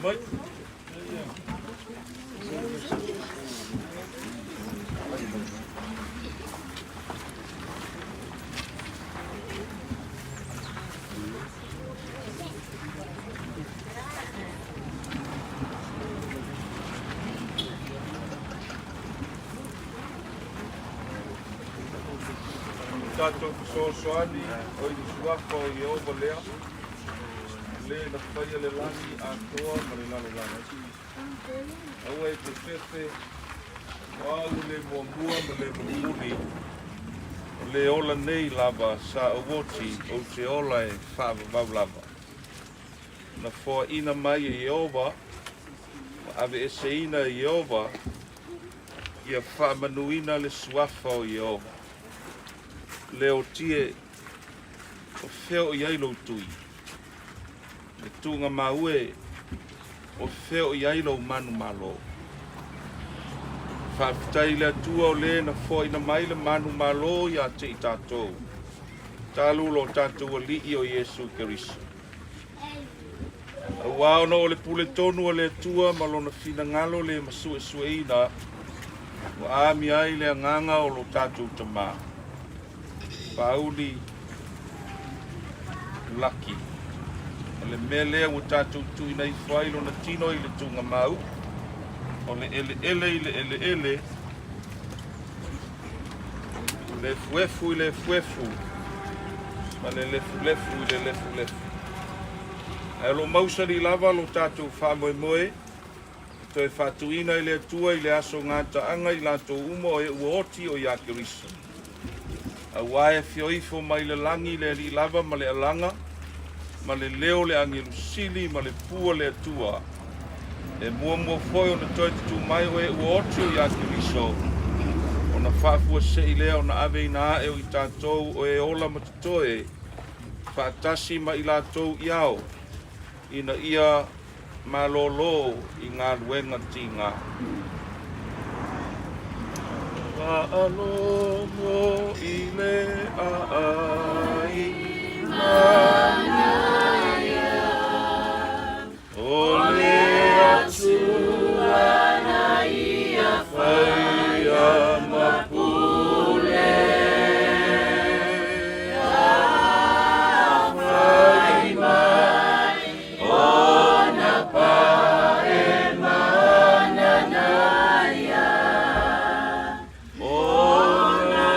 mai. Tato soani o i suafa o i ova lea le na whaia le lani a toa ma le lalo lana aua e te fefe au le muamua ma le mumuni o le ola nei lava sa awoti o te ola e whaavavau lava na fua ina mai e Iova ave e seina e Iova ia whaamanuina le suafa o Iova leo tie o feo iai lo tui. Le tunga maue o feo iai lo manu malo. Whaafitai le atua o le na fo ina mai le manu malo ia te i tātou. Tālu lo tātou o li o Iesu Keriso. A wao no o le pule tonu o le atua malona fina ngalo le masue sueina o aami ai le anganga o lo tātou tamaa. Pauli laki le mele o tatu tu nei failo na tino i le tunga mau o le ele le fuefu ma le fuefu e lo mausari lava lo tatu fa moe to e fatuina i le tua i le aso ngata anga i lato umo e uoti o ia Keriso a wae fioifo mai le langi le li lava ma le alanga ma le leo le angilu sili ma le pua le atua e mua foi ona toi tu mai o e uotu i a Keriso ona whaafua se i lea ona ave ina e o i tātou o e ola matatoe whaatasi ma i lātou iao ina ia malolo i ngā luenga tinga Alomo ile ole atua na ia faia mapule fai mai ona pae mananaya ona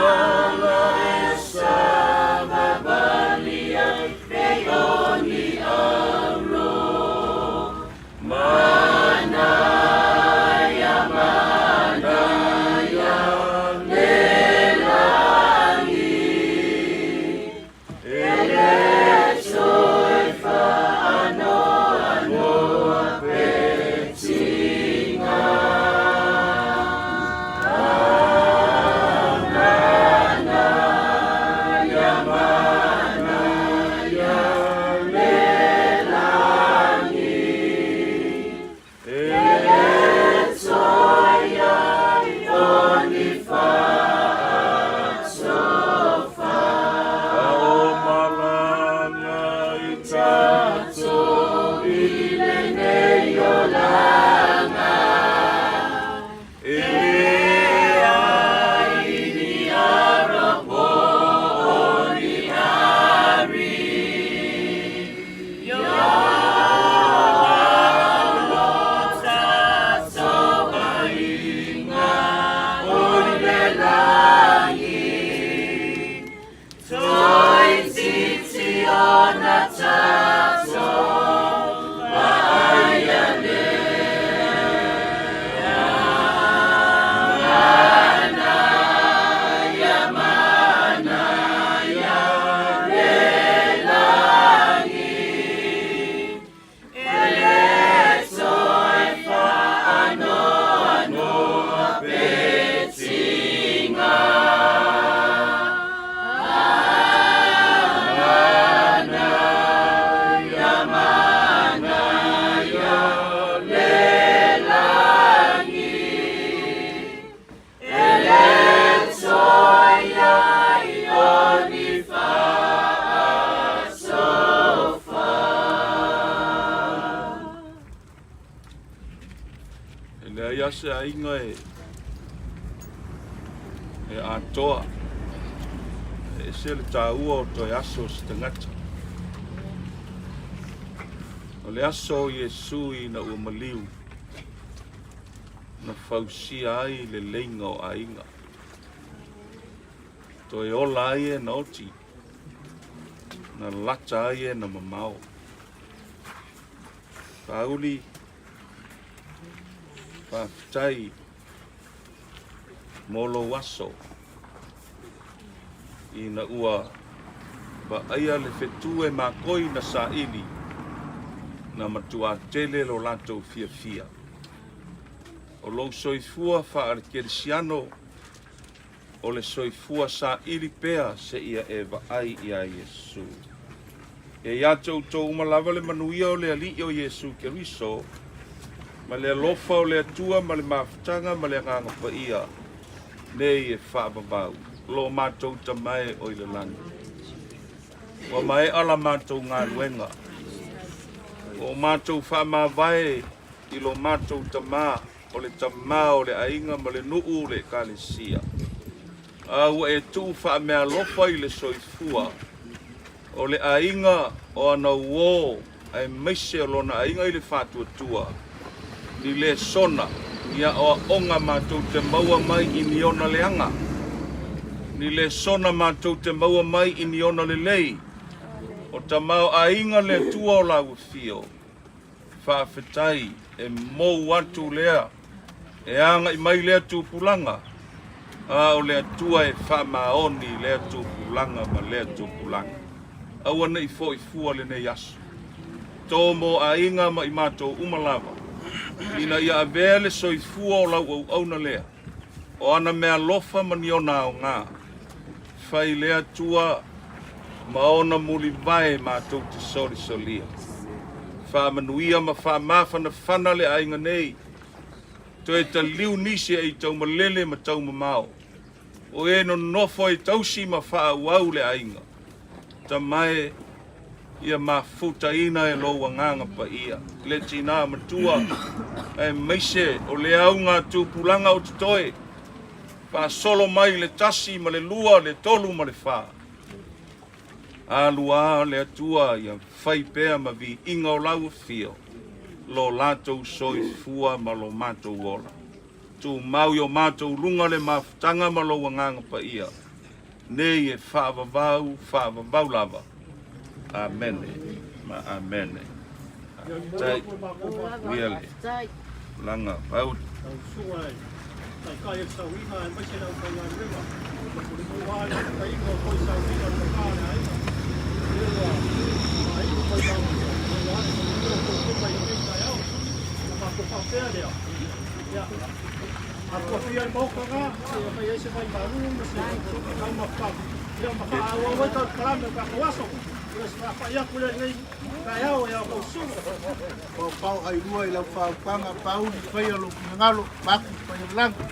se ainga e atoa e se le tāua o toi aso se tangata. O le aso Iesu I na ua maliu na fausia ai le leinga o ainga. Toi ola ai e na oti na lata ai e na mamao. Pauli Whaftai Molo Waso Ina ua Ba aia le whetue ma koi na sa ili Na matua tele lo lato fia fia O lo soifua wha ar kerisiano O le soifua sa ili pea se ia eva ai ia Yesu E ia tau umalava le manuia o le ali o Yesu Keriso Ma le alofa o le atua, ma le mawhitanga, ma le nganga pa ia. Nei e whaababau. Lo mātou tamai o I le lani. Wa mai ala mātou ngā ruenga. O mātou whaamawai I lo mātou tamā. O le tamā o le ainga, ma le nuu le kālesia. Ua e tū whaamea lofa I le soifua. O le ainga o ana uo. Ai meise o lona ainga I le whātua tua. Ni le sona, ia o onga mātou te maua mai I ni ona leanga. Ni le sona mātou te maua mai I ni ona le lei. O ta mau a inga le tua o lau fio. Whaafetai e mou atu lea. E anga I mai lea tūpulanga. A o lea tua e whaamaoni lea tūpulanga ma lea tūpulanga. Aua nei fo I fua le nei asu. Tō mo a inga ma I mātou umalava. Ina ia avele soifua o lau au na lea. O ana mea lofa mani ona o ngā. Whai lea tua maona muli vai mātou te sori solia. Wha manuia ma wha mawhana whana le ainga nei. To e ta liu nisi e tau malele ma tau mamao. O e no nofo e tausi ma wha au le ainga. Ta mai ia mafuta ina e loa nganga pa ia. Le tina matua e meise o le aunga tūpulanga o tutoe. Pa solo mai le tasi ma le lua le tolu ma le wha. A lua le atua ia whai pēa ma vi inga o lau fio. Lo latou soifua ma lo mātou ola. Tu mau o mātou lunga le mafutanga ma lo nganga pa ia. Nei e whaavavau lava. Amen. Ma amen. Tai really. Langa out. Tai kai sa wina e mai se na ka ngā rewa. Ko wā le tai ko ko sa wina ko ka ai. Ai ko ko sa wina ko mai ni ka au. Ma ko pa pe ale. Ya. A ko fia mo ko nga, e mai se vai baru, se ka ma pa. Ya ma ka wa wa ta kala me ka waso. Ia pa ia kule nei ka au ia ko su. Ko pau ai rua I lau whaupanga pau ni whaia lo ngalo maki whaia langa.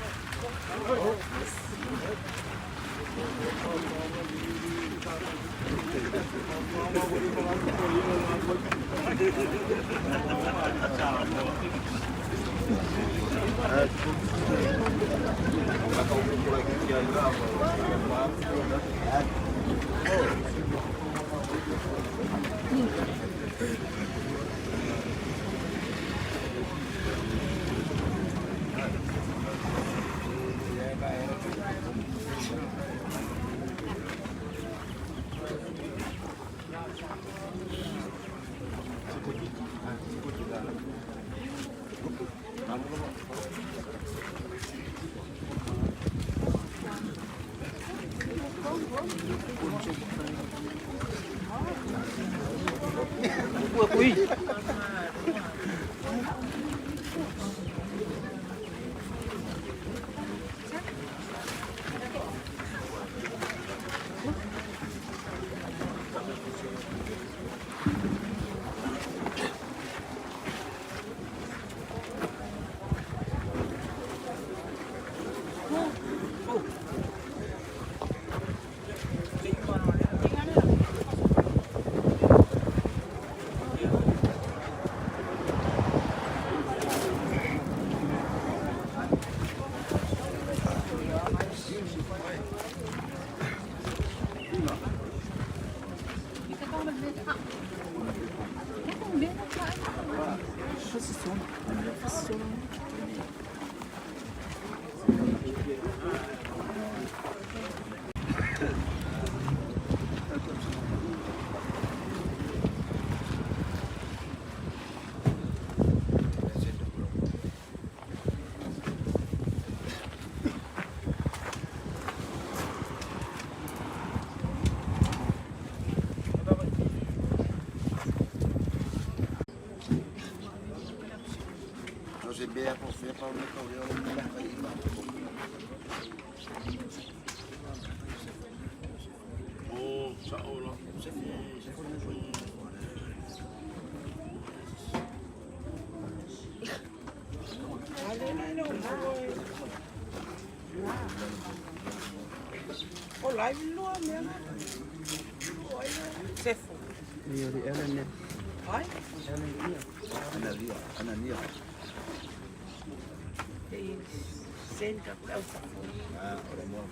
Se vea por fe para una cabrera de la calle. Oh, saola. Se fue. Olá, Lua mesmo. Se foi. Vai? Anania. Senta para o safão. Ah, olha a mão.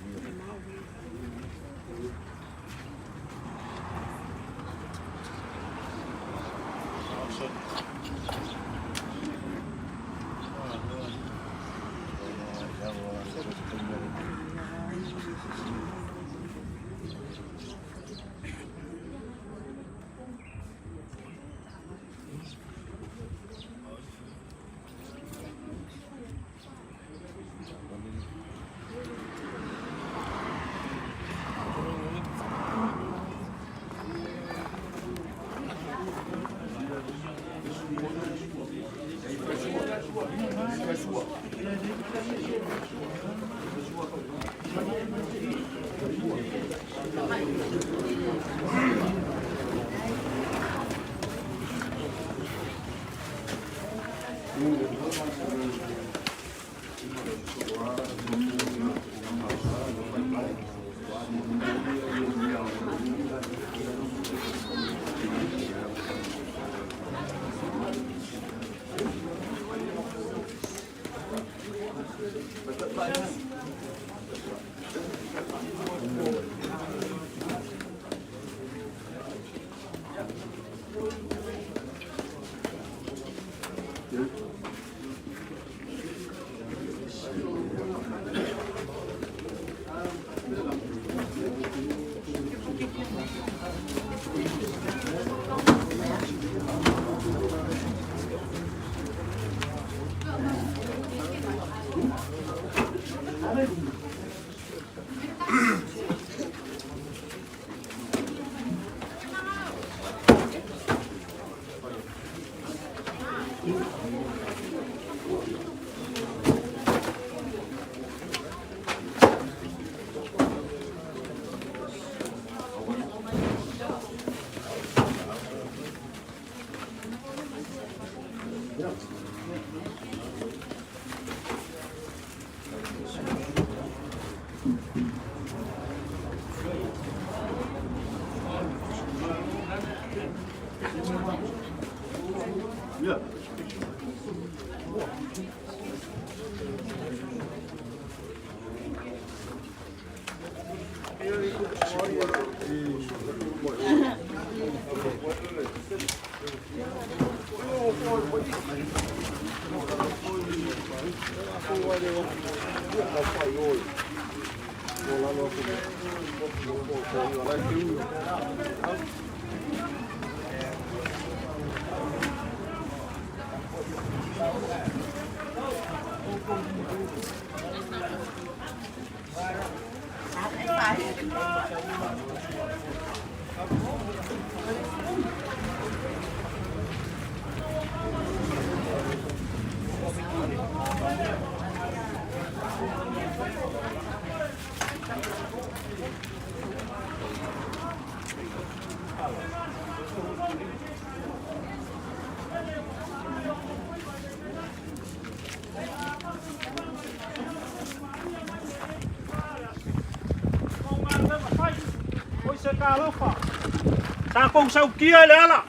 Sa kong sau kia le ala.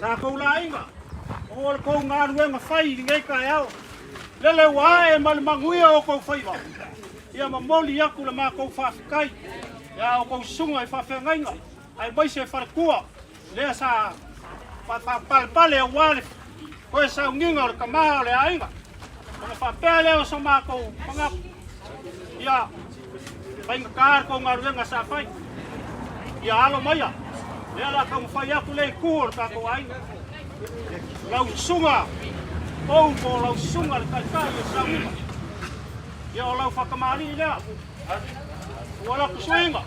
Sa kong lainga. O kong nganu nga fai ngai ka yao. Lele wa e mal manguia o kong fai ba. Ia mamoli aku le ma kong fa kai. Ya o kong sunga e fa fengainga. Ai bai se fa kua. Le sa pa pal pale wale. Koe sa unginga o le kamaha o le ainga. Mga whapea leo sa mākou pangapu. Ia, painga kār ko ngā ruenga sa whai. Ia alo maia. Lea la ka mwhai aku le kua le kākou ainga. Lau sunga. Ou mo lau sunga le kaikai e sa unga. Ia o lau whakamari lea. Wala kusuinga.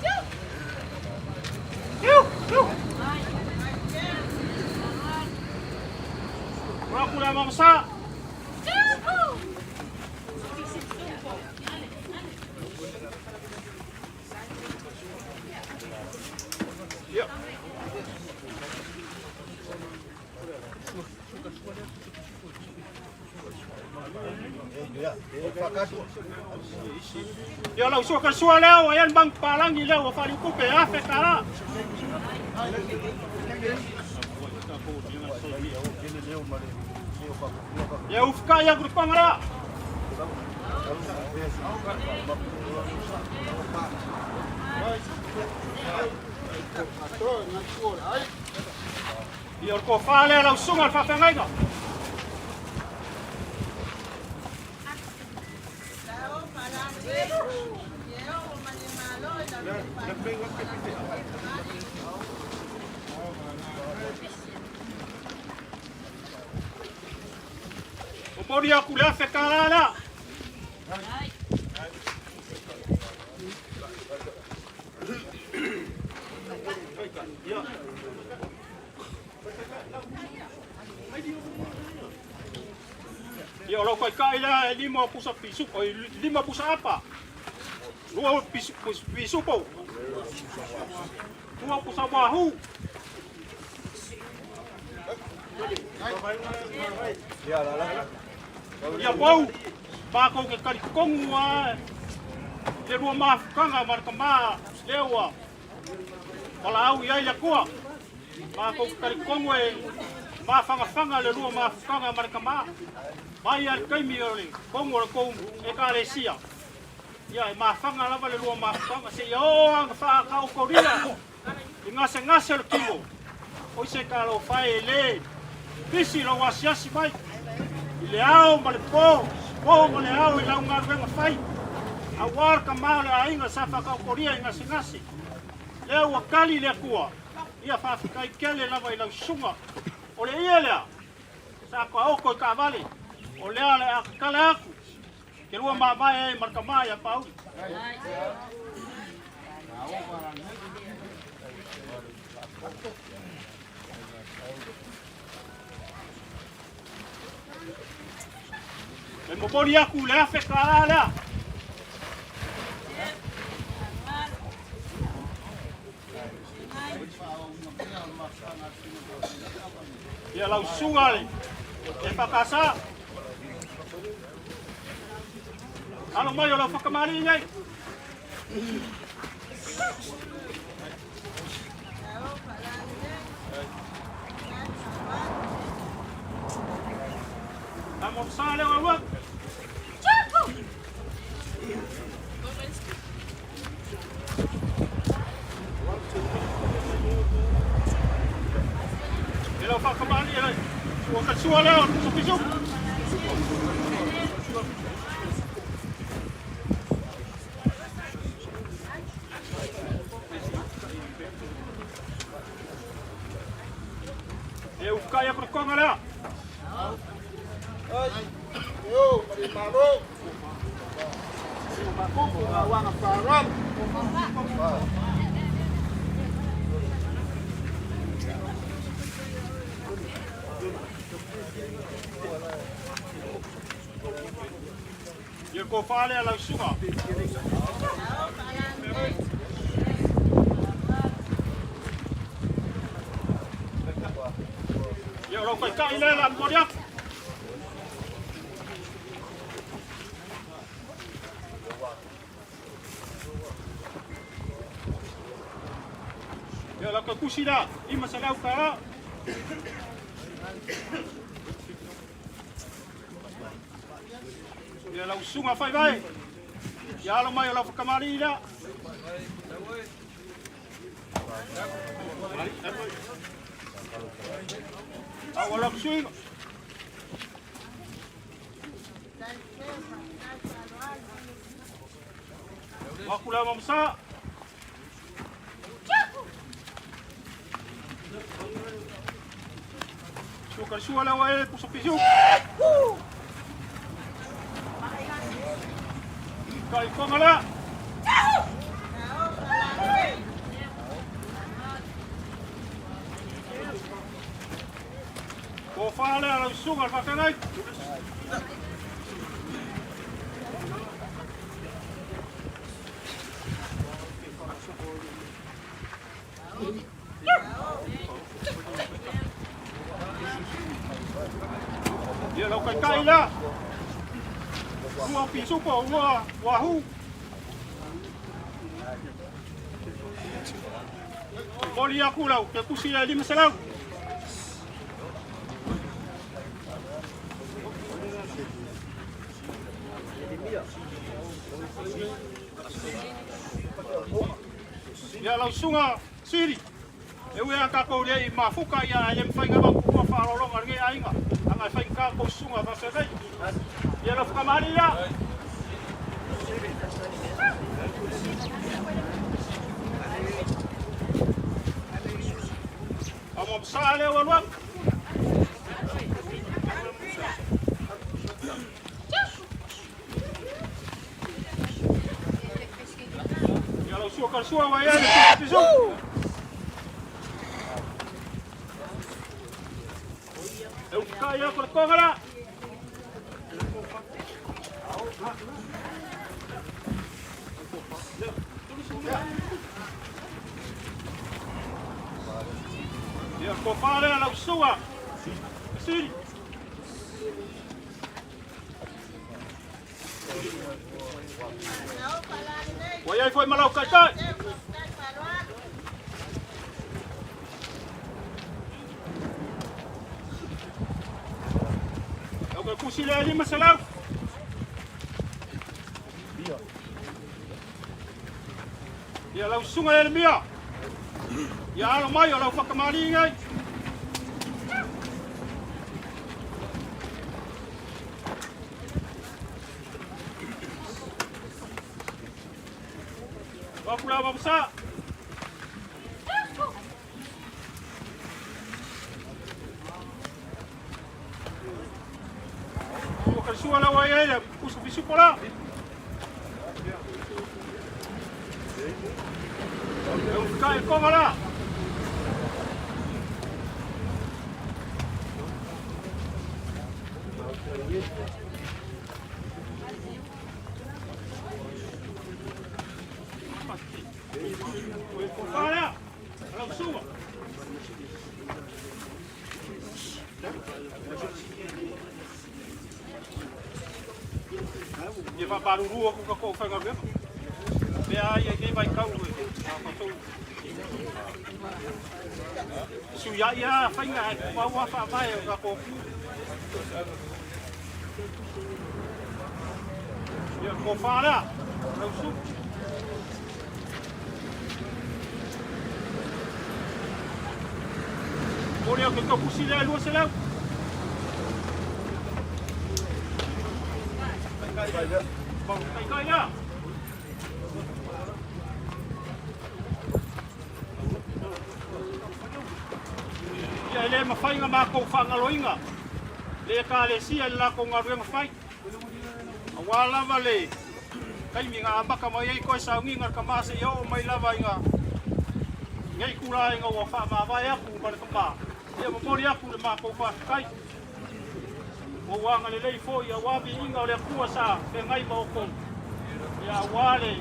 Aku dah masak. Ya. Ya lau suka sualeo ayan bang palang ileo fali kupe afe kara. Ya ufka ya grupa ngara. Ya ko fale lau sungal fa pengai ko. Podi aku le fe kala la. Ya lo kai kai la 5 pusa pisu, oi 5 pusa apa? 2 pisu po. 2 pusa bahu. Ya bau, bako ke kari kongua, le rua mafukanga markama lewa, wala au ia kua, bako ke kari kongua, mafanga le rua mafukanga markama, mai al kaimi ole, kongua kong ekaresia, ya mafanga lava le rua mafukanga se yo ang fa kau koria, ngase le kilo, oi se kalo fai le, pisi lo wasiasi mai. Le au ma le po ma le au i lau ngā ruenga whai. A war ka mao le ainga sa whakau koria i ngasi. Le au akali le kua. Ia whawhikai kele lava i lau sunga. O le ia lea. Sa kua oko i ka vale. O lea le akakale aku. Ke rua mawai e marka mai a pauri. Le mopori aku le afe kala lea. Ia lau sunga le. E whakasa. Alo mai o lau whakamari ngai. Amo sa leo awak. Elo fa kamali elo. Wa kasua leo supisu. E ufkaya pro konga leo. Yo, marimaro. Makuku awang faram. Ia ko fale ala suga. Ia ro kai kai le la moria. Ia la ka kusida, ima sa lau ka. Ia lau sunga fai vai. Ia alo mai lau whakamari ira. Awa lau suinga. Wakula mamsa. Suka suala wae pusok pisuk. Kai komala. Ko fale ala sungal pakanai. Dia lau kai la. Ua pisu po ua wahu. Boli aku lau ke kusi 5 selau. Ya lau sunga siri. Ewe aka ko le mafuka ya lem fainga ba ku fa lo ngai ainga. Anga fainga ko sunga ba se dai. Ya lau kamari ya. Amo sale walwa. Ya lau suka wa ya pisu. Eu caio por cogala. Dia ko fare ala usua. Siri. Wai foi malau kai. Kusi le 5 selau. Ya lau sunga le mia. Ya alo mai lau whakamari ngai. Wakula mamsa. Suala wa ya kusu bisu pola. Eu kai komala. Fala. Ela suba. Dia va baruru aku ka ko fanga be. Be ai ai vai kau we. Su ya fanga wa fa vai ka ko. Ya ko fala. Não su. Olha que eu pusi le lu selau. Bom, kai ya. Ya le mafai nga mako fanga loinga. Le ka le sia la ko nga ruenga fai. Awala vale. Kai mi nga ambaka mai ko sa ngi ngar kamase yo mai lava nga. Ngai kura nga wa fa ma vai aku par kama. Ya mo mori aku le mako fa kai. O wanga le lei fo ya wabi inga o le kuasa pe ngai ba ko ya wale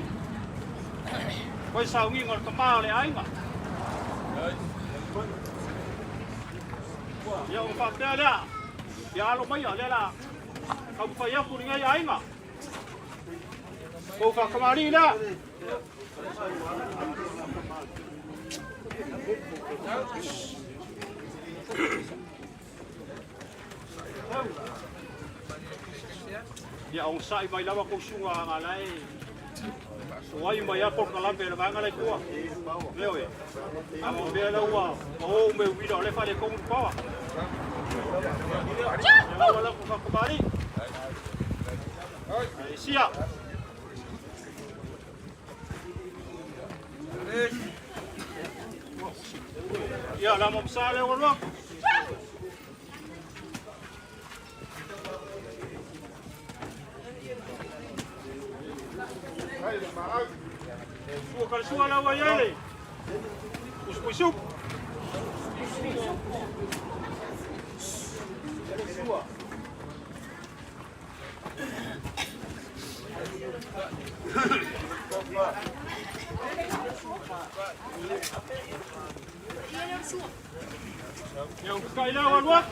ko sa ngi ngor kama le ainga ya o fa te ala ya lo mai ale la ka fa ya ku ngai ainga ko fa kamari la Ya ông sai mai lava ko sunga ngalai. Wai mai ya por kala pe ba ngalai ko. Leo e. Amo be la wa. O me wi do le fa le ko pa. Ya wala ko fa kumari. Ai sia. Ia la mo sale o lo. Sua kal sua la wa yale. Uspusup. Yang kailan walwat?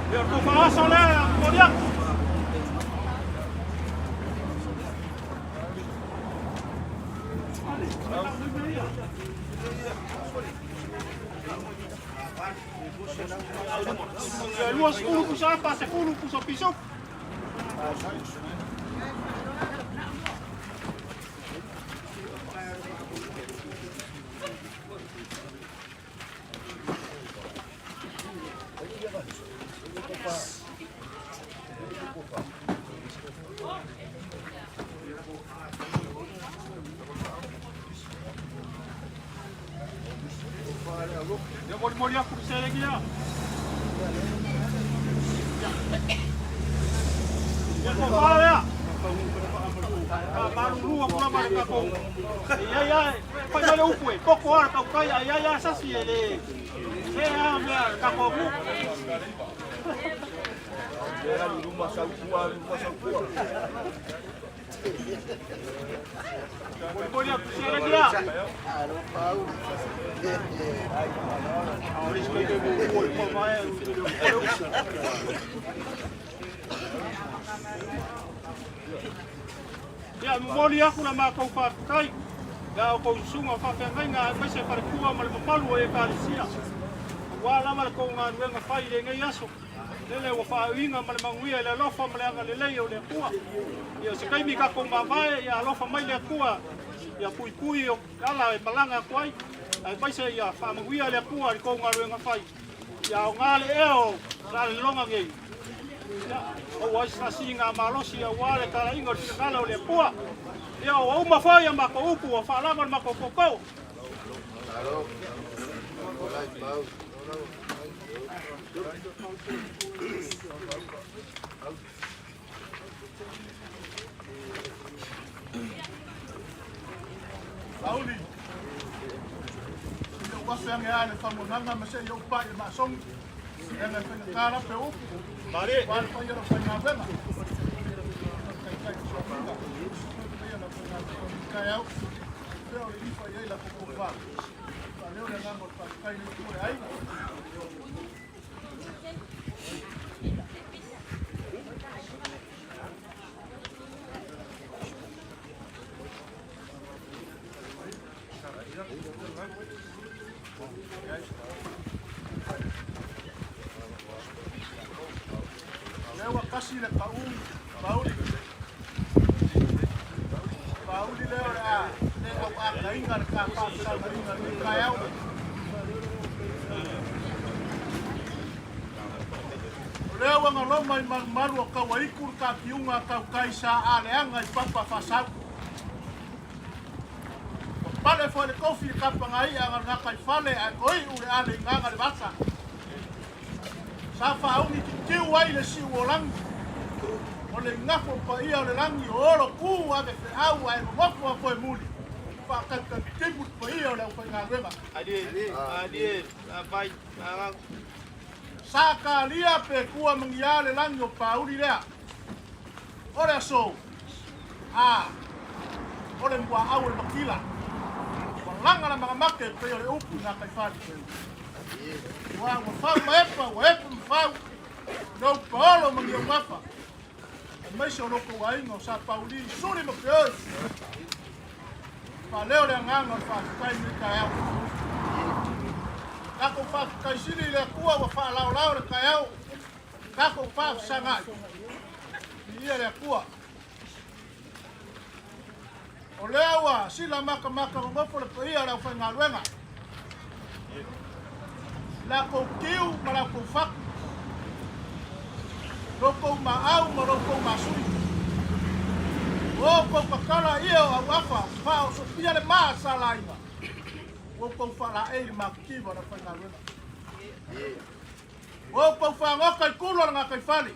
Biar tu bahas oleh kemudian. Luas 10 pusat, pas 10 pusat pisau. Ya mau lihat kursi lagi ya. Ya kau ya. Baru lu aku nak balik aku. Ya, kau jangan lupa. Kau keluar kau kaya ya sasi ele. Saya ambil kau bu. Dia di rumah sakuan. Mau lihat kursi lagi ya. Ya, moli aku na makau pakai. Ya, kau sunga pakai nga mai se para kuwa mal malu e kalisia. Wala mal ko nga nga fai le ngai aso. Lele wa fa winga mal manguia le lofa mal nga le le o le kuwa. Ya, se kai mi ka ko mavae ya lofa mai le kuwa. Ya pui o ala e malanga kwai. Ai mai se ya fa manguia le kuwa ko nga nga fai. Ya ngale eo la longa ngai. O wai sa singa malosi ya wale kala ingo kala o le pua. Ya o uma fa ya mako upu o fa lava mako koko. Sauli. Yo wasa yang ya le famonanga mase yo pa e masong. Ela foi cara pe upu. Mari. Wal pa yo fa na vema. Kaya pero le fa ya la popa. Leo le ngamo pa kai ni ku ai. Leo kasi le paul leo le au a kainga ka pa sa maringa ni kaya. Leo nga lo mai maru ka waikur ka kiunga ka kaisa aleanga I papa fasau. Pale foi le kofi ka pangai anga na kai fale a koi ure ale nganga le basa. Sa fa au ni tiu wai le si wolang. O le ngafo pa ia le langi o oro ku a ke au ai ngofo foi muli. Pa ka tibu pa ia le fa nga wema. Adi, vai, Saka lia pe kua mangia le langi o pauri lea. Ora so. Ore mwa au le makila. Langa na mga make pe o le upu na kai fali. Wa fau maepa, wa epa fau. No paolo mangia mafa. Mai se ono ko wainga sa pauli suri mo pe. Pa leo le nganga fa kai ni kai au. Kako fa kai sini le kua wa fa lao le kai au. Kako fa sanga. ia le akua. O lea ua sila maka ngofo le paia rau whainga ruenga. La kou kiu ma la kou whaku. Roko maau ma roko masui. O kou pakala ia o au afa, whao so pia le maa sa lainga. O kou whala eiri ma kiwa na whainga ruenga. O kou whangoka I kula ngā kai whali.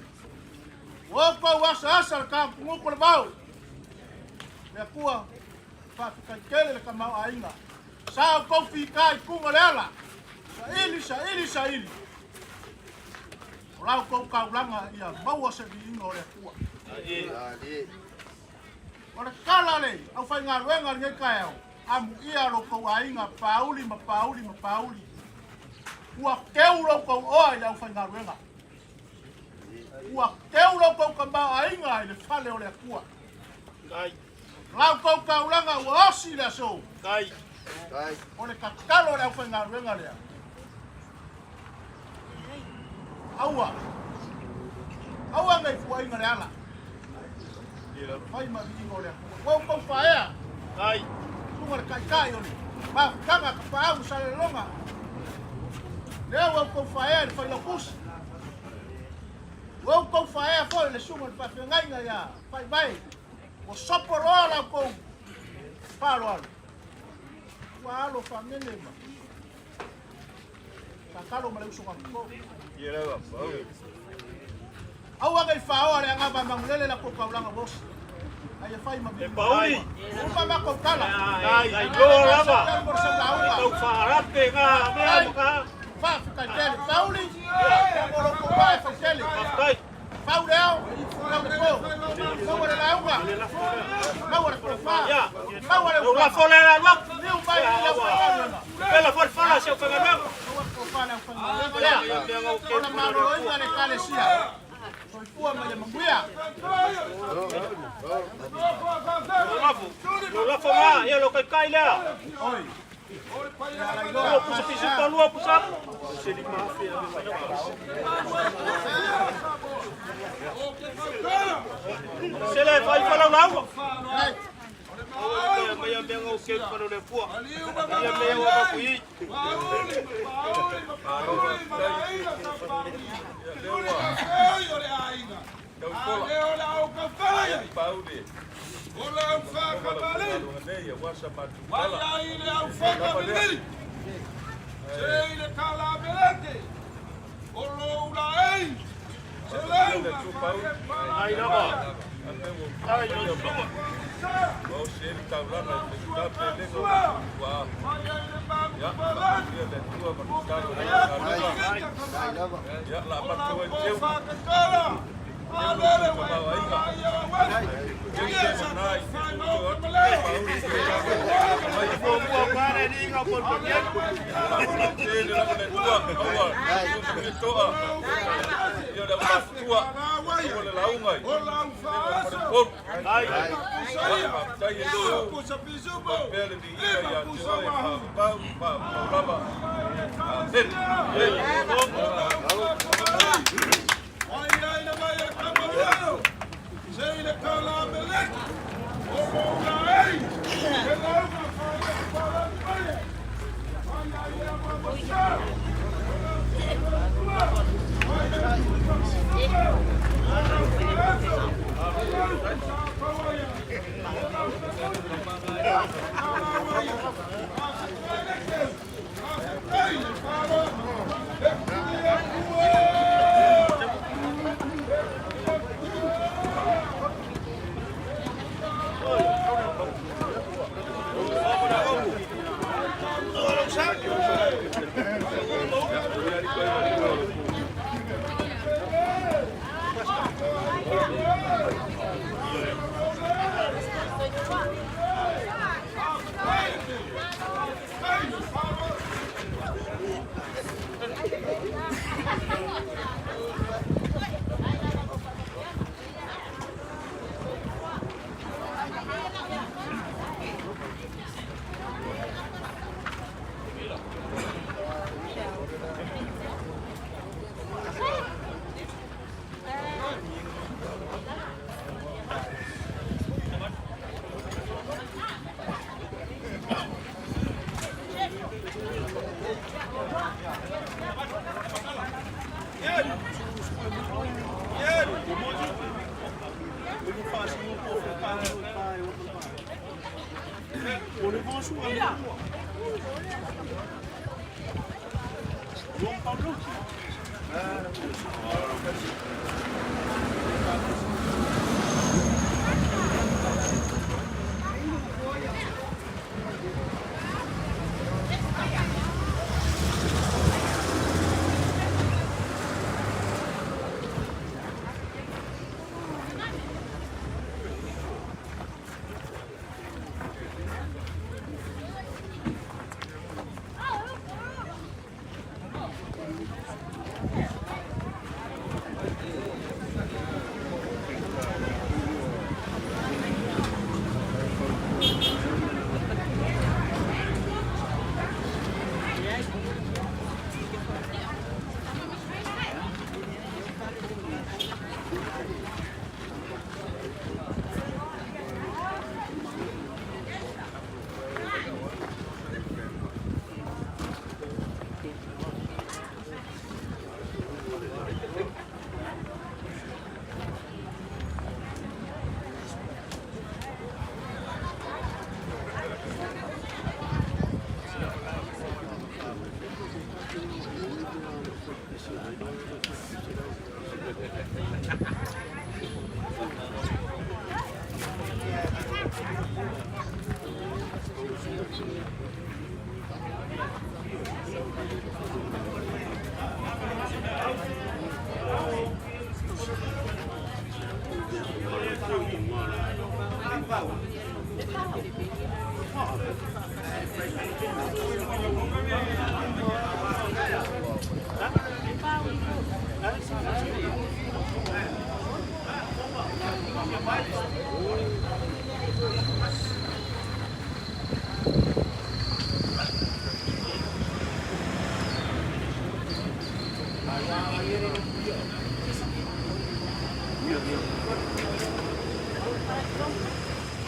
O kou asa le ka punguko le mau. Lea kua, whaafikai kele le ka mau a inga. Sao kou whika I kunga le ala. Sa ili. O lau kou kaulanga ia maua se vi inga o lea kua. O le kala le, au whai ngā ruenga ngai kai au. Amu ia ro kou a inga pauli. Ua keu ro kou oa I au whai ngā ruenga. Ua keu ro kou ka mau a inga I le whale o lea kua. Lau kou kaulanga ua osi lea so. O le kakalo le au whai ngā ruenga lea. Aua ngai fua inga le ala. Fai ma vi inga o lea kua. Wau kou whaea. Tunga le kai o ni. Ma kanga ka whaau sa le longa. Lea wau kou whaea le whai lakusi. Wau kou whaea fo le sunga le whawhengainga ia. Fai vai. O sopo roa lau kou. Paro alo. Ua alo whamene ma. Kakalo ma le usunga kou. Au ngai whaoa le angaba mangulele la kou kaulanga bosi. Ai fai ma bim. Pauli. Uma ma kou kala. Ai do lava. Kou whaarate ngā mea ka. Fica tele, Pauli. Agora o pai faz tele. Pauli, Pauli la uga. Pauli por fa. Pauli. O la fola la lock. Meu pai la fala. Ela foi fala se o pegador. O fala o fala. Ona maro ina le kalesia. Foi fua ma le manguia. Lo la fola, ia lo kai la. Oi. Lo pusa pisu tolua pusa. Se li mafia. Se le fai fala la uga. Maya benga o que para o lefua. Maya benga o kui. Vou ser tablando está perdendo uau ya dia de tua manusia ya la patua teu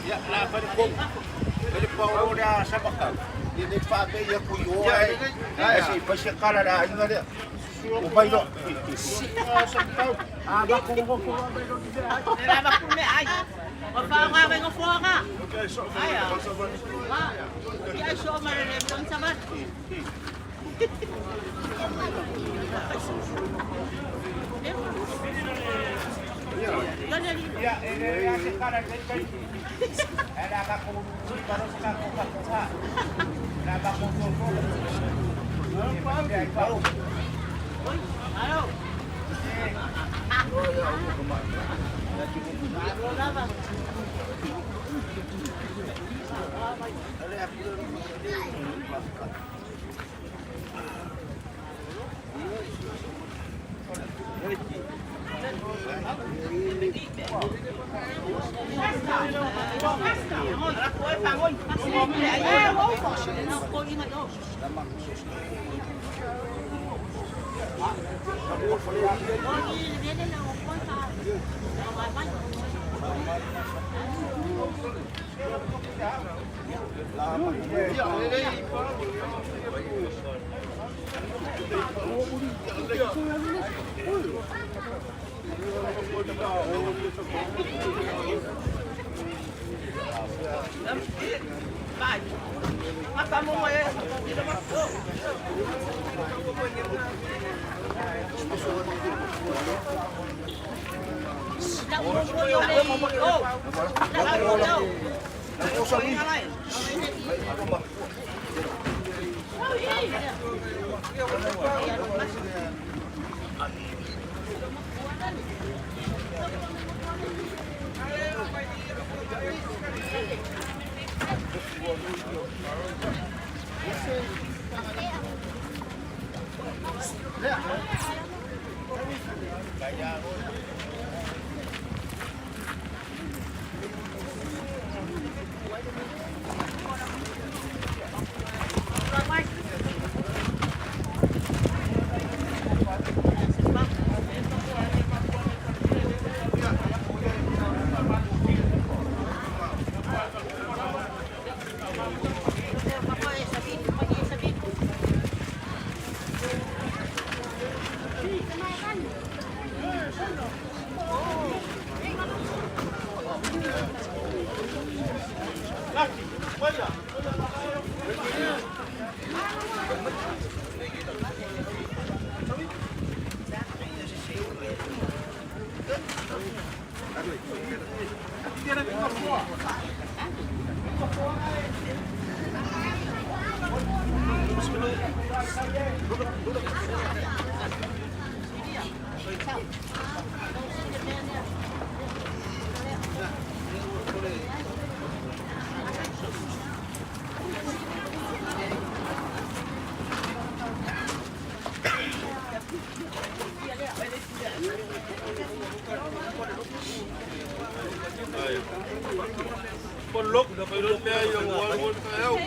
Ya, la perikop. Ele pau dia sabakal. Dia fa be ya ku yo ai. Ai si pasikala da inga dia. O bai do. Ah, ba ko ko ko ba do dia. Era ba ku me ai. O fa nga ba ngo fo nga. Ai. Ma. Ya so ma le don sama. Ya, ele ya se cara de kai. Era ba ko para sa ko ka sa. Era ba ko ko. Ayo. Con lúc là phải luôn mê là ngồi luôn theo.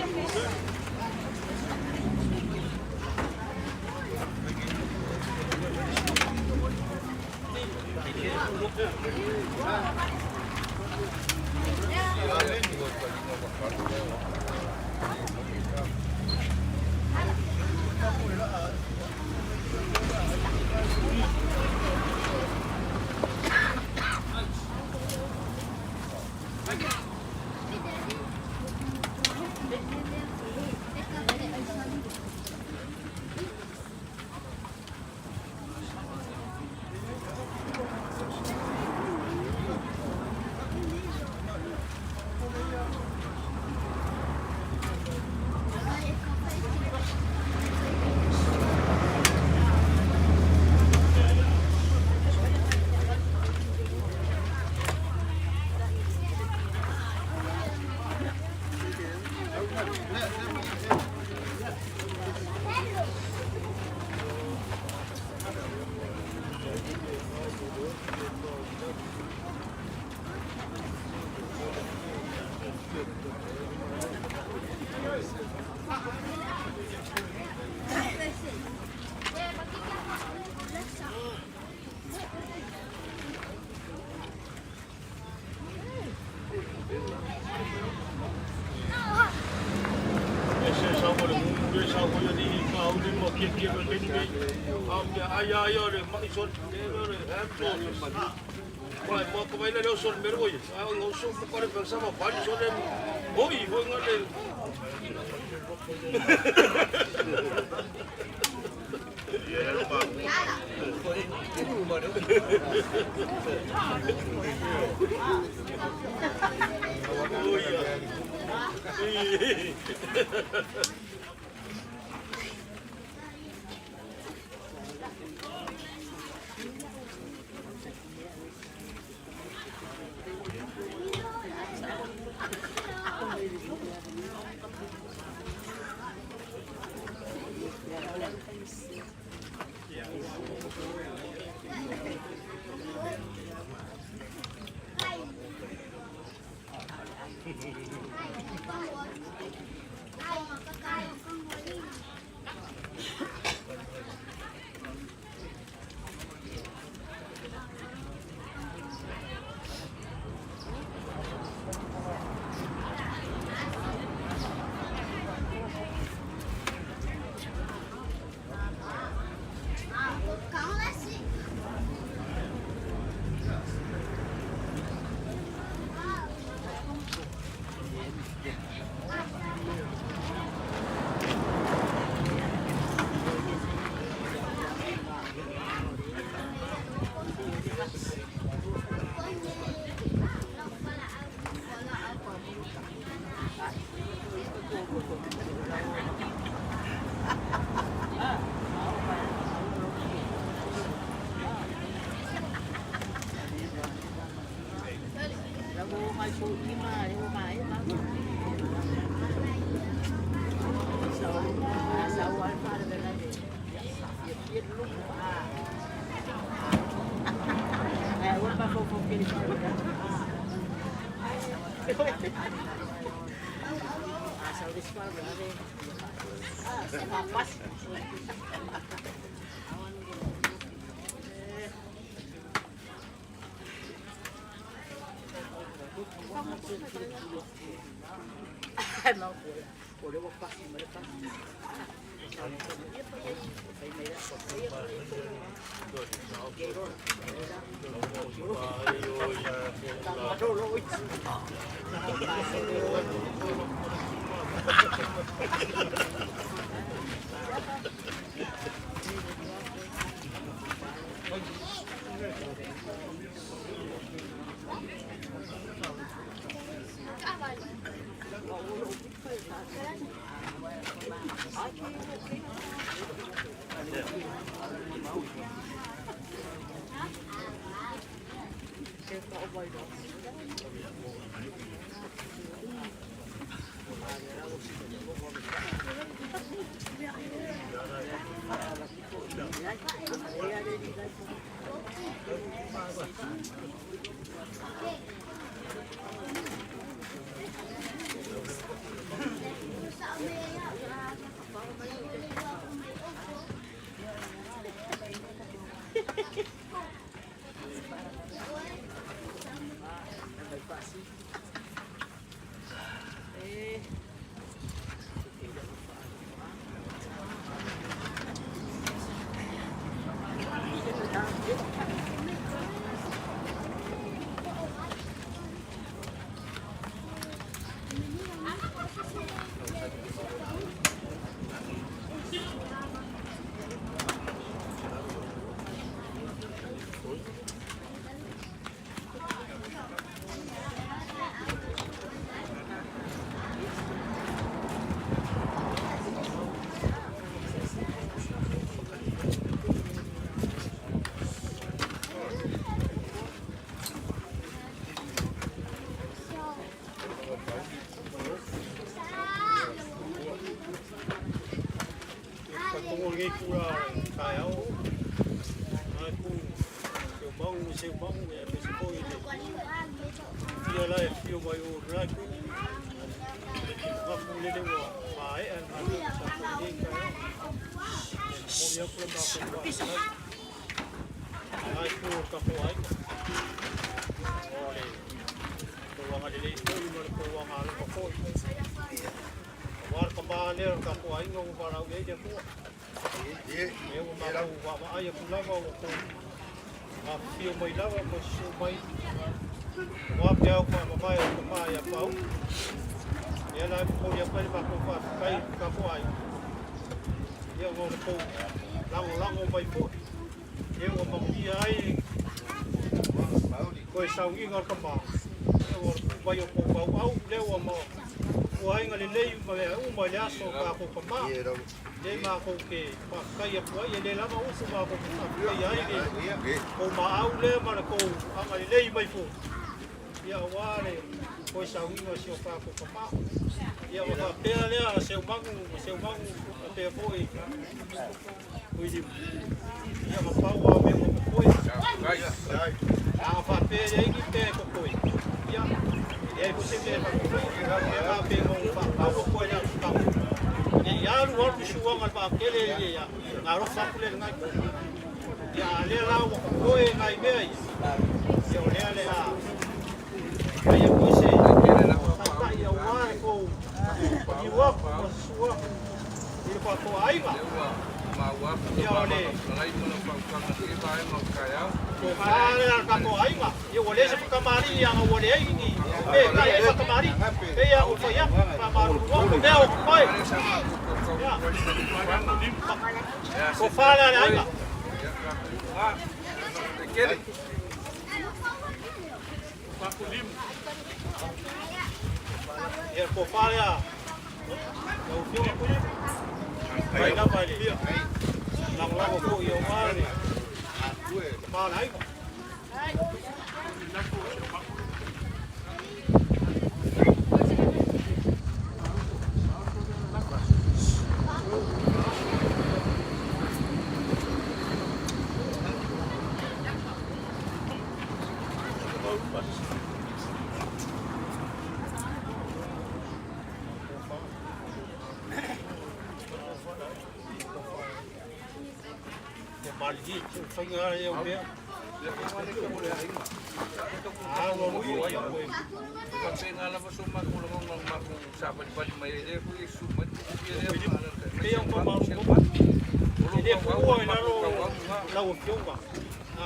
Wala mo ko may lalo son pero oy, ang uso ko pa rin sama pa so dem. Oy, hoy ngale.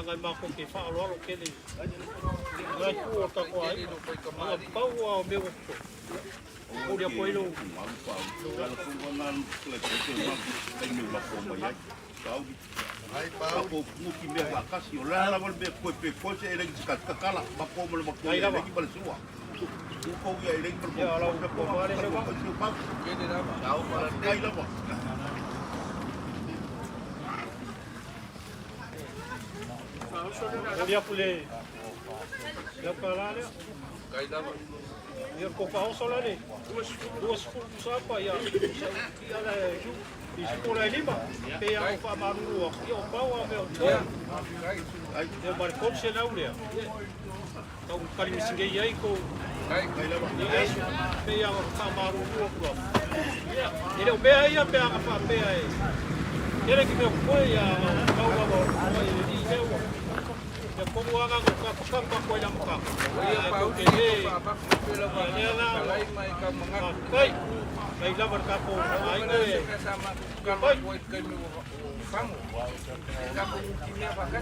Ngai mako ke wha aloalo ke ni. Ngai kua ka kua ai. Anga pau a meu ko. O dia ko ilo. Ai pau ko muki me vakasi o la la volve ko pe ko se ele kala ba ko mo ma ko ele ki bal suwa. Ko ya ele ki Ya la ko mare se wa. Kene la ba. Tau para dai la ba. O dia pule. Ya kala le. Kai lava. Ya ko pa o sola le. Duas sapa ya. Ya la ju. I sekolah lima. Pe a fa maru o ki o pa o me o tia. Ai de mar ko se na ule. Tau kari singe ai ko. Kai lava. Pe a fa maru o ko. Ele o pe ai a pe a fa pe ai. Ele que me foi a o o ele di eu. Ya ko wa ga ko ka ko ila mo ka. Ia pa o ke pa pela va. Lai mai ka manga. Kai. Kai la bar ka ko ai ko e. Sama ka ko kai me famu. Ka ko ki me va ka.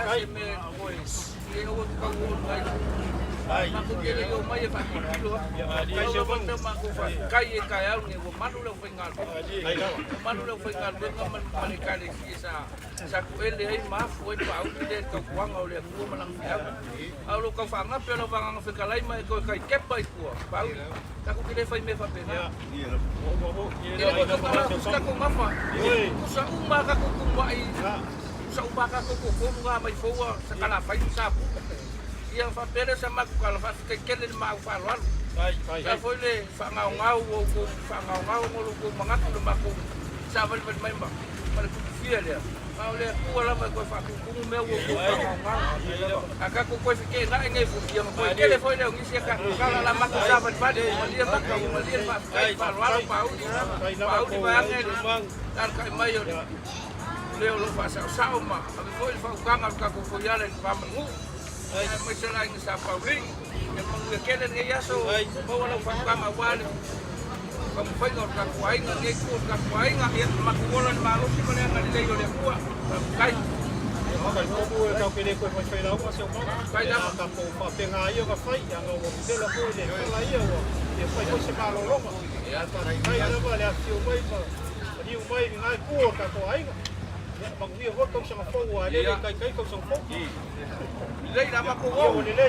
Kai me pois. Ye o ka ko mai. Ai, ma ko ke le o mai fa kilo. Kai se va ma ko fa. Kai e kai au ne o manu le foi ngal. Ai la. Manu le foi ngal be man man ka le ki sa ko ele ai ma foi pa au de ka kwang au le ku malang ya. Au lo ka fa nga pe lo va nga fa kalai mai ko kai kep bai ku. Pa ka ko ke fai me fa pe na. Ele ko ka mafa. Sa uma ka ko mai. Sa uma ka ko nga mai fo sa kala fai sa. Ia fa pele sa ma ka fa ke kele ma fa lo. Ai. Sa foi le fa ngau o ko fa ngau mo ko mangat lo ma ko sa val mai ma. Para ku fia le. Mau le ku ala ma ko fa ku me o ko ngau. Aka ko ko ke na ngai fu ia ko kele foi le ngi se ka kala la ma ko sa val pa mo dia ma ka mo dia pa fa lo pa u di ba ngai dar kai mai yo. Leo lo fa sa ma. Abi foi fa ka nga ka ko ya le pa mu. Ai mai se la ngi sa pa ring. Yang menguatkan dia so, bawa lang pangkam awal. Kamu pengen orang kuai nggak ikut, orang kuai nggak yang makuolan malu sih mana yang nggak dilihat oleh gua. Kai. Kai ko ko ka pele ko fa fa la ko se ko. Kai la ka ko pa pe nga yo ka fa ya ngo mo se la ko le la yo. E fa ko se ka lo lo. Ya ta kai ana ba le a ti o mai pa. Ni o mai ngai ko ka ko ai. Ya bang wi ho ko sa ko wa le kai ko sa ko. Lei nama ko Yo le le.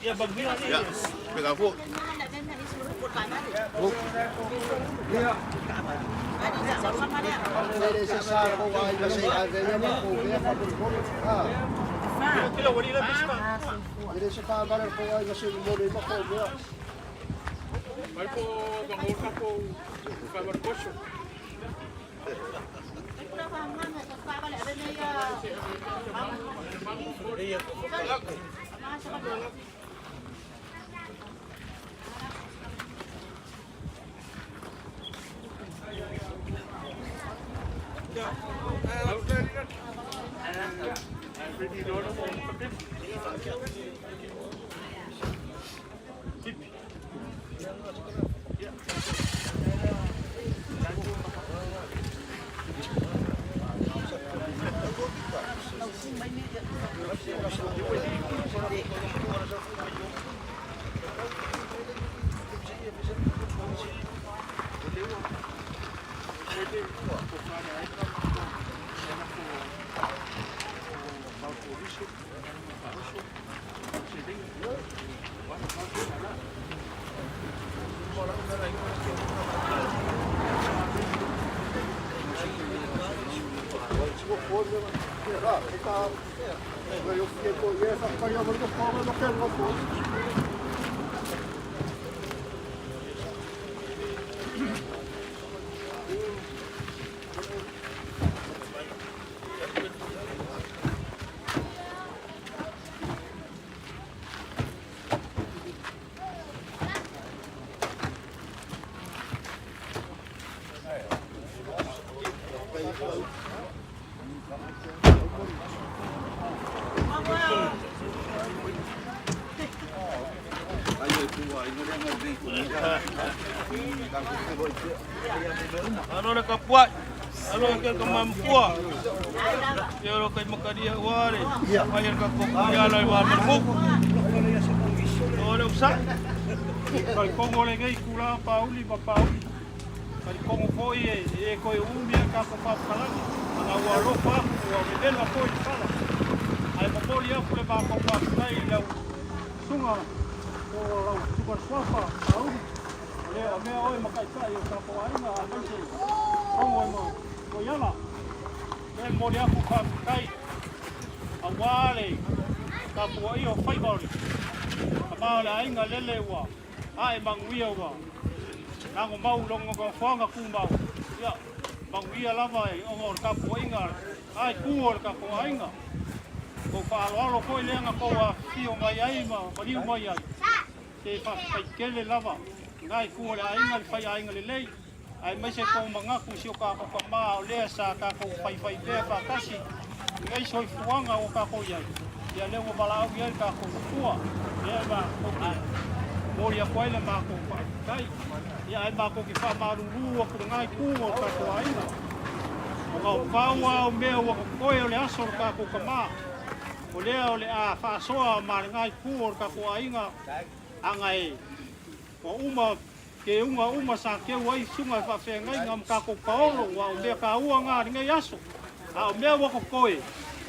Ya bagi ni. Ya, pegang aku. Kila wali la pista. Vai po bangor ka po kabar koso. Ano na kapwa? Ano ka kamamkwa? Yo kay makadia wale. Ayan ka ko yala wa mabuk. Olo sa. Kay kongo le gay kula pauli pa pauli. Kay kongo foi e ko umi ka ko pa kala. Ana wa ropa wa medela foi sala. Ai mapoli afu le ba ko pa kai la sunga. O la super swapa pauli. Le me oi makai kai ka ko ai na ai kongo mo. Yala, e mori aku kai, awale, kapua iyo faibori, kapala ainga lele wa, ai manguia wa, nango mau longo ko fanga kumbau, ya, manguia lava e ongor kapua inga, ai kuor kapua inga, ko paalo ko lenga ko wa fio mai ai ma, paliu mai ai, te fa kele lava, ngai kuor ainga fai ainga lele. Ai mai se ko mangaku sio ka ko ma o le sa ka ko fai le fa kasi ngai soi fuanga o ka ko ia ia le mo bala o ia ka ko tua le ba ko mori a koile ma ko kai ia ai ma ko ki fa ma ru o ko ngai ku o ka ko ai o ka wa o me o ko o le aso ka ko ma o le a fa so ma ngai ku o ka ko ai nga angai ko uma ke uma sa ke wai sunga fa fe ngai ngam ka ko paolo wa o me ka ua nga ngai aso a o me wa ko koe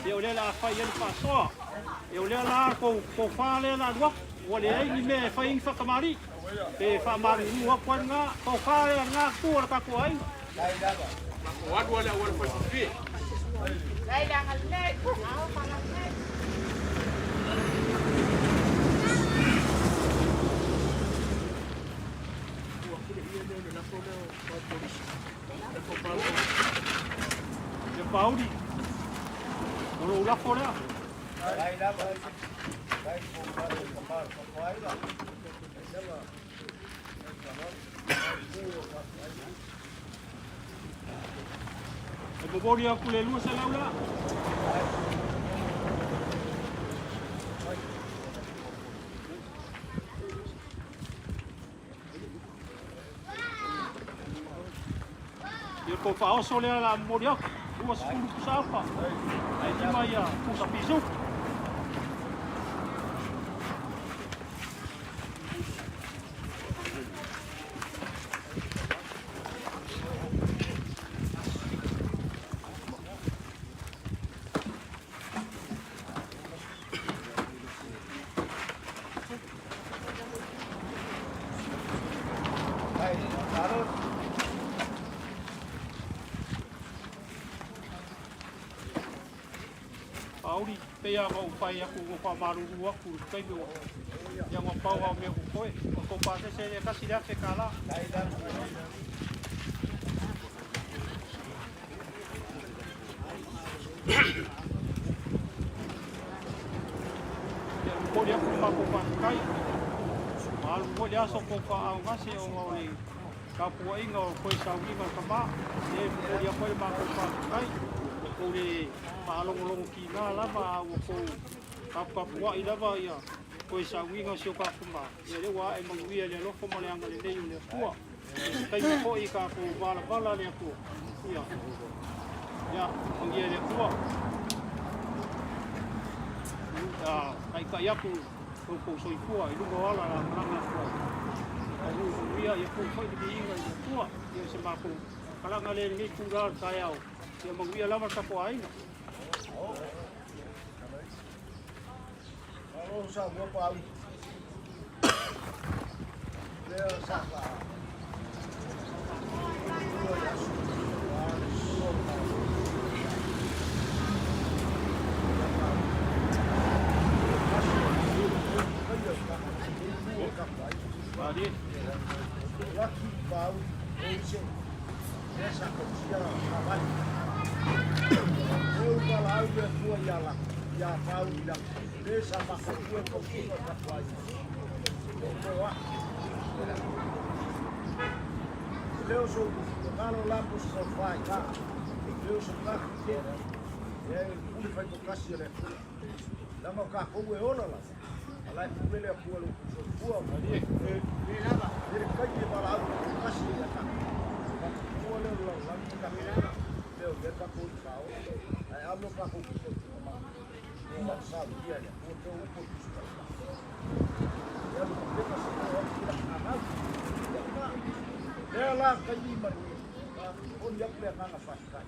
e o le la fa ye fa so e o le la ko fa le la wa o le ai ni me fa in fa kamari e fa mari ni wa kwa nga ko fa le nga ku ka ko ai wa wala wala fa fi dai da ngal le au fa la le Pauli, kalau ulah kau dah. Bobori aku lelu salah ulah. Dia kau faham soalnya lah modiak. Dua 10 apa? Ini maya pusat pisu. Pauli, pea mau pai aku ko maruru aku kai do. Yang mo pau au me ko koe, ko pa se kasi da se kala. Ya ko dia ko ma ko kai. Malu ko dia so ko pa au ngase o ngoli. Kapua inga ko sa winga kama, e ko dia ko ma ko pa kai. Ko le palong-long kina lava o ko kapua ilava ia ko sa winga sio ka kuma ia le wa e manguia le lofo mo le anga le nei le tua kai ko i ka ko bala le ko ia ya manguia le tua kai ka ia ko soi tua i lungo ala la manga tua ai ia ia ko foi de inga le tua ia se ma ko kala ngale ni kurar kayau ia manguia lava ka ko ai Kalau sa mo pa leo sa pa Adi laki pau ese essa coisa vai eu falar de tua yala ya pau ida desa maka kue kokuna kapai koa leo so kalo lapos ko fai ka leo so ka e uli fai ko kasi le Lama ka ko e ona la. Ala ku le ku lo ku mari. Ni lava. Dire kai e para au kasi ya ka. Ku le lo la ka mira. Leo de ka ku sao. Ai hablo ka ku ko. Ma sa dia ya. Ku te u ku. Ya lo que pasa es que ana. Ya la kai mari. On ya le na fa kai.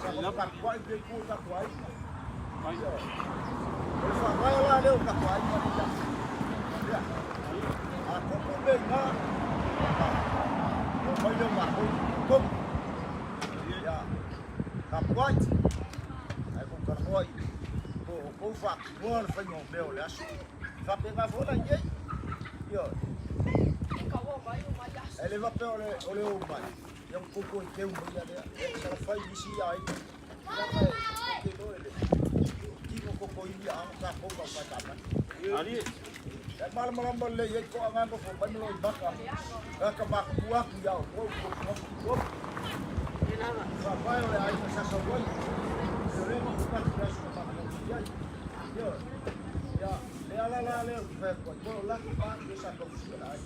Sa ka ku ai ke ku ta ku ai. Ele vai lá, leu, Cacoai, a copo bem lá, eu vou levar como, Cacoai, aí com Cacoai, o fato, o ano foi um meu, né? Vai pegar fora aí, e ó, ele vai pegar o leu mais, é pouco de tempo, né? Ela faz isso aí, Kokoia ang kapo ka pataman. Ani. Malam-malam boleh ye ko ang ko ban lo baka. Ka bak buah yau. Ko. Ilava. Sa oleh ai sa sawai. Sere mo ka ka sa pa ya. Yo. Ya, le ala le fa ko la pa sa ko sura ai.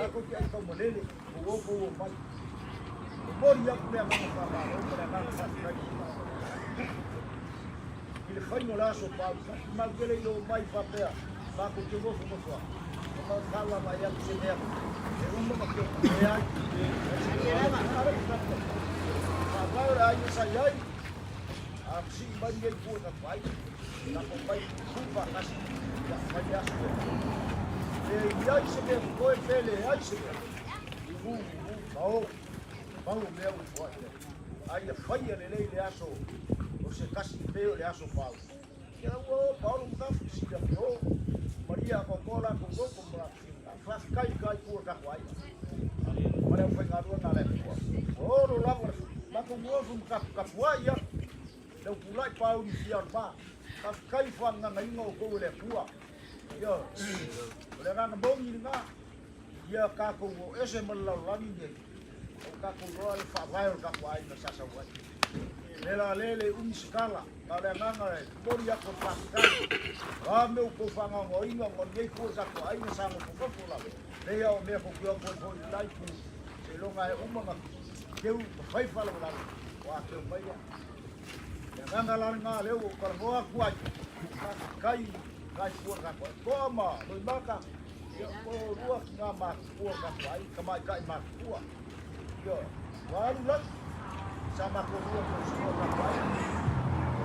Aku ki ai ko molele. Ko mai. Bor ya ku ya ma pa ba. Ko na sa ka. Ele foi no laço Paulo, mas ele não vai papel, vai com o novo como foi. Então fala vai a você mesmo. É uma que é aí. Agora aí sai aí. A se vai ir por a pai. Na pai culpa nas já vai a sua. E aí se vê foi ele aí se vê. Mau meu foi. Aí foi ele achou. Você casi veo le aso Paulo. Que era o Paulo não se deu. Maria Cocola com o com a faz cai por Cacoai. Maria foi na rua na lepo. Oro lá mas com o ovo Cacoai. Deu pulai Paulo de fiarba. Faz cai fang na ingo com le pua. Yo. Le ran bom ni na. Ya ka com esse malalani de. O Cacoai fa vai o Cacoai na Sasawa. Ela lele skala ngale nganga pori ako pakai wa meu ko fanga ngoinga ngoi ko sa ko ai sa mo ko pula le yo me ko ko lai ku se lo ngai umanga keu fai fala la wa ke mai ya nganga la nga le ko ko aku ai kai ko ka ko ma lo baka yo ko ruak nga ma ko ka ai kamai kai ma ko yo wa lu sama kedua semua kapai.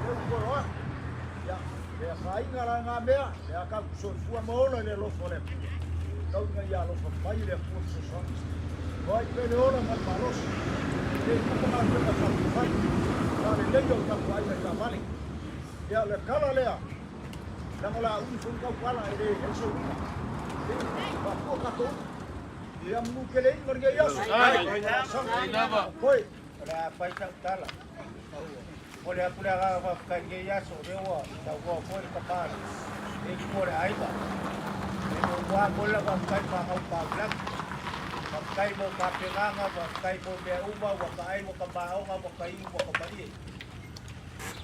Dia buat ya, dia kain ngalang ngambil, dia akan suruh maula dia lofole. Kau ngaya lofole, bayi dia pun susah. Baik pele orang malos. Dia bukan ada kapai. Kalau dia jauh kapai dia balik. Dia lekala lea. Dan kalau unsur kau kalah ini esok. Bapak kata, dia mungkin ini berjaya. Koi. Ora pai sa tala. Olha por a vai que ya sobre o da o por tapar. E por aí va. E o gua bola va kai pa au pa black. Va kai mo pa peganga, va kai mo be uva, va kai mo ka ba o va kai mo ka bari.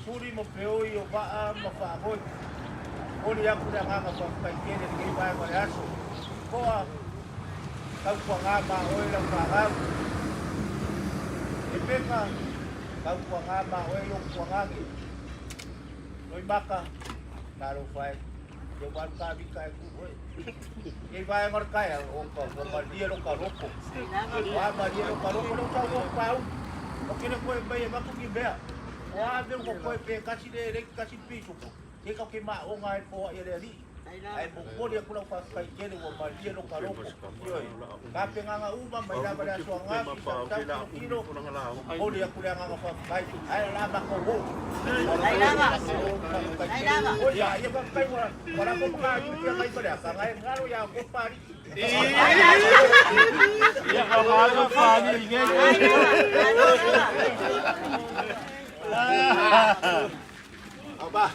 Suri mo peo i o va mo fa hoi. Olha por a nga va kai que ni vai va aso. Koa. Kau pa nga ba oi la pa ga. Peka kau kuanga ma oi lo kuanga ki noi baka taro fai yo wan ka bi kai ku oi e vai mar kai o ko ma dia lo ka roko wa ma dia lo ka roko lo ka o pau o que ne foi bem ba ku ki be wa de ko ko pe kasi de kasi pi ku ke ka ke ma o ngai po ye le ri ai mo ko dia ku lo fa kai ke le o ma dia lo ka roko yo ka pe nga uma mai la ba so nga ki sa kilo o dia ku nga fa kai ai la ba ko ho ai la ba o ya ye ba kai wala ko ka ki ya kai ba ka ngai ngalo ya ko pari ya ka ba fa ni nge aba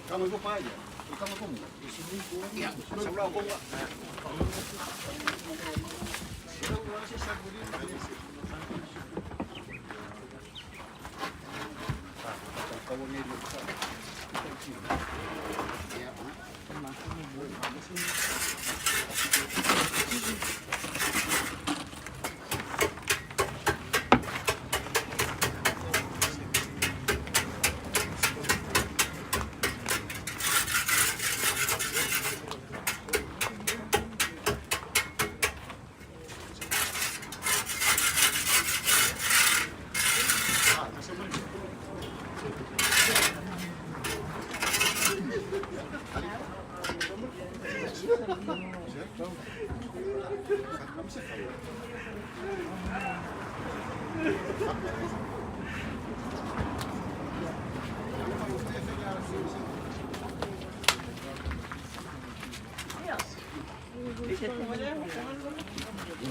Kamu ko pa ya. Kamu ko mo. Ya, sa wala ko.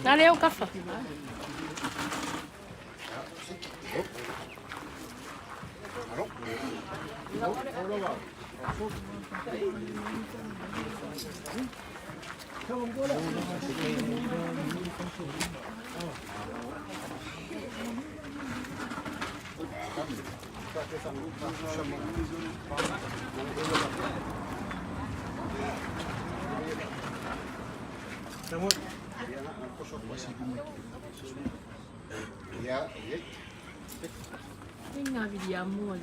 Dale o kafa. Nga vidi amor.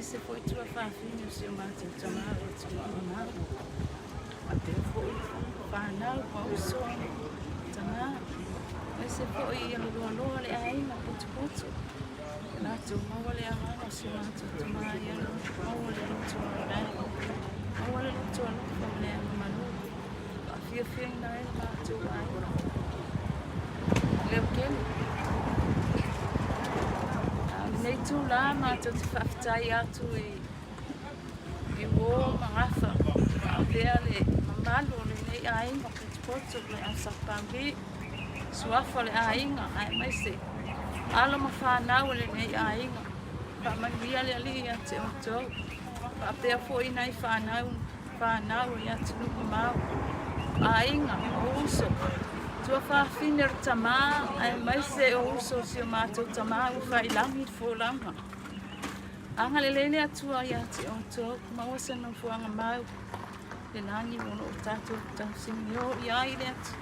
Se foi tua fafinha, o seu mato, o teu mar, o teu mar. Até foi fanal, o som, tana. Mas se foi ele do alô, ele aí na puto. Na tua mão, ele a o seu mato, o teu mar, ele não olha no teu olhar. Não olha no teu olhar, como ele é maluco. A fia ainda é na tua olhar. Leu que nei tu la ma te whaftai atu i o mangafa a pea le mamalu le nei ainga ke te poto le a sapangi suafa le ainga ai mai se alo ma whanau le nei ainga pa mangia le ali a te oto pa pea fo i nei whanau i a te nuku mau ainga o uso tua whawhine o tamā, ai mai se o uso si o mātou tamā u whailangi fōlanga. Anga le lele atua i ati o tō, mawasa no fuanga mau, le nangi mono o tātou tausingi o i ai le ati.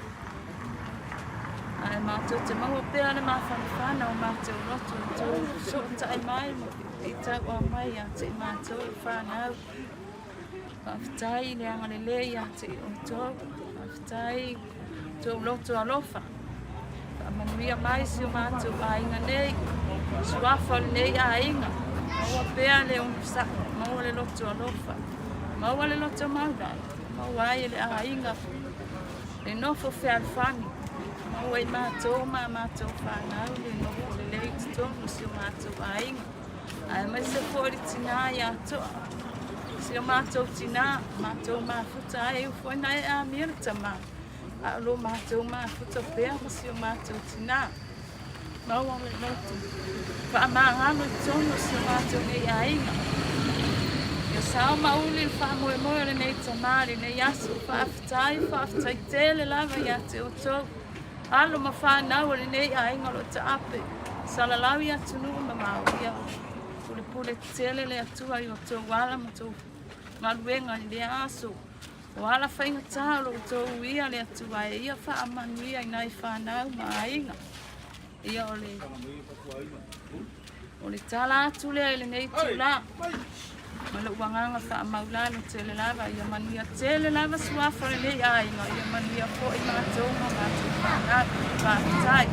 Ai mātou te maua pēr le mawhanawhana o mātou roto o tō, so tai mai mo i tau o mai ati i mātou whanau. Whawhitai le anga le le i ati o tō, whawhitai tō loto alofa. Manuia mai si o mātou ainga nei, suafa nei a inga. Maua pēr le umsa, maua le loto alofa. Maua le loto maudai, maua ai le a inga. Le nofo whealwhani. Maua i mātou whanau, le nofo le leiti tōmu si o mātou a inga. Ai mai se fōri tina i atoa. Si o mātou tina, mātou mafuta ai ufoi nai a mira tamā. Alo mātou mafuta pēr si o mātou tina. Maua me lotu. Whaamangano i tono si o mātou nei a inga. Ia sao mauli le whaamoe le nei tamari, nei asu, whaafitai tele lava i ate o tau. Alo ma whanau le nei a inga lo ta ape. Salalawi atu nuu ma mauia. Pule tele le atua i o tau wala ma tau maluenga i le asu. Wala whainga tālo o tō uia le atua e ia whaamanuia i nai whanau ma ainga. Ia o le tala atu lea i le nei tula. Ma le uanganga whaamaula no tele lava. Ia manuia tele lava suafa le nei ainga. Ia manuia po i mātou ma mātou whanau. Whaafitai.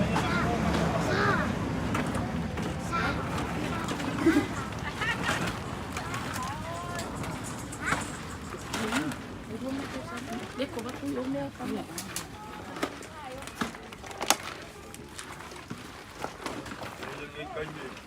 Leko batu yo mea kama. Kaine.